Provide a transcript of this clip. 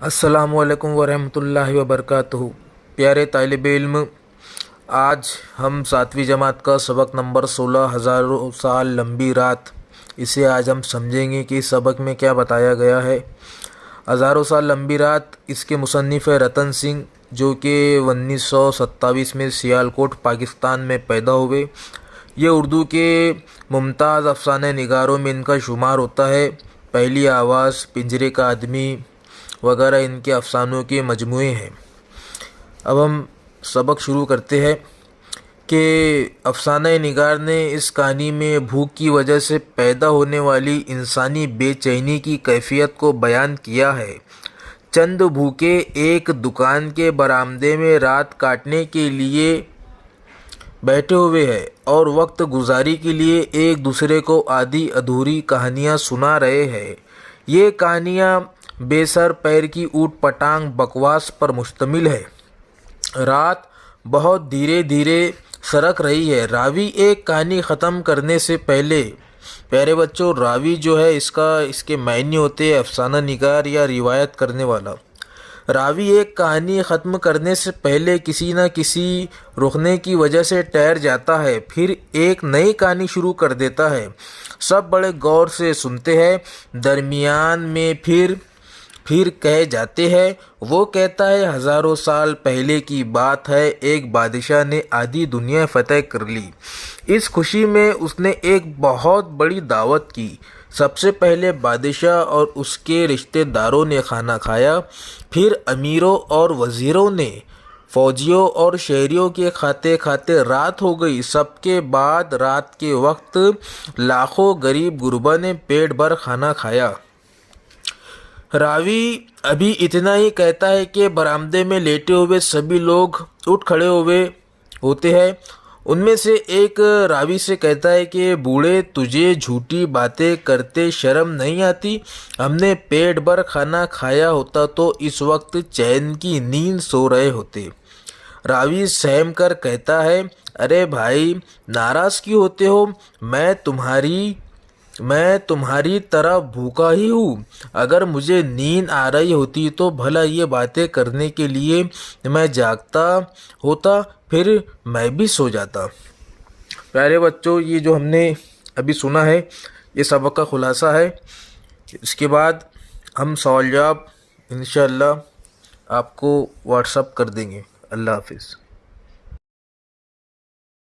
السلام علیکم ورحمۃ اللہ وبرکاتہ۔ پیارے طالب علم، آج ہم 7ویں جماعت کا سبق نمبر 16 ہزاروں سال لمبی رات، اسے آج ہم سمجھیں گے کہ اس سبق میں کیا بتایا گیا ہے۔ ہزاروں سال لمبی رات، اس کے مصنف ہے رتن سنگھ، جو کہ 1927 میں سیالکوٹ پاکستان میں پیدا ہوئے۔ یہ اردو کے ممتاز افسانہ نگاروں میں ان کا شمار ہوتا ہے۔ پہلی آواز، پنجرے کا آدمی وغیرہ ان کے افسانوں کے مجموعے ہیں۔ اب ہم سبق شروع کرتے ہیں کہ افسانہ نگار نے اس کہانی میں بھوک کی وجہ سے پیدا ہونے والی انسانی بے چینی کی کیفیت کو بیان کیا ہے۔ چند بھوکے ایک دکان کے برآمدے میں رات کاٹنے کے لیے بیٹھے ہوئے ہیں اور وقت گزاری کے لیے ایک دوسرے کو آدھی ادھوری کہانیاں سنا رہے ہیں۔ یہ کہانیاں بے سر پیر کی اوٹ پٹانگ بکواس پر مشتمل ہے۔ رات بہت دھیرے دھیرے سرک رہی ہے۔ راوی ایک کہانی ختم کرنے سے پہلے، پیارے بچوں، راوی جو ہے اس کے معنی ہوتے ہیں افسانہ نگار یا روایت کرنے والا۔ راوی ایک کہانی ختم کرنے سے پہلے کسی نہ کسی رکنے کی وجہ سے ٹھہر جاتا ہے، پھر ایک نئی کہانی شروع کر دیتا ہے۔ سب بڑے غور سے سنتے ہیں، درمیان میں پھر کہہ جاتے ہیں۔ وہ کہتا ہے، ہزاروں سال پہلے کی بات ہے، ایک بادشاہ نے آدھی دنیا فتح کر لی۔ اس خوشی میں اس نے ایک بہت بڑی دعوت کی۔ سب سے پہلے بادشاہ اور اس کے رشتہ داروں نے کھانا کھایا، پھر امیروں اور وزیروں نے، فوجیوں اور شہریوں کے کھاتے کھاتے رات ہو گئی۔ سب کے بعد رات کے وقت لاکھوں غریب غربا نے پیٹ بھر کھانا کھایا۔ راوی ابھی اتنا ہی کہتا ہے کہ برآمدے میں لیٹے ہوئے سبھی لوگ اٹھ کھڑے ہوتے ہیں۔ ان میں سے ایک راوی سے کہتا ہے کہ بوڑھے، تجھے جھوٹی باتیں کرتے شرم نہیں آتی؟ ہم نے پیٹ بھر کھانا کھایا ہوتا تو اس وقت چین کی نیند سو رہے ہوتے۔ راوی سہم کر کہتا ہے، ارے بھائی، ناراض کیوں ہوتے ہو؟ میں تمہاری طرح بھوکا ہی ہوں۔ اگر مجھے نیند آ رہی ہوتی تو بھلا یہ باتیں کرنے کے لیے میں جاگتا ہوتا، پھر میں بھی سو جاتا۔ پیارے بچوں، یہ جو ہم نے ابھی سنا ہے، یہ سبق کا خلاصہ ہے۔ اس کے بعد ہم سوال جواب انشاءاللہ آپ کو واٹس اپ کر دیں گے۔ اللہ حافظ۔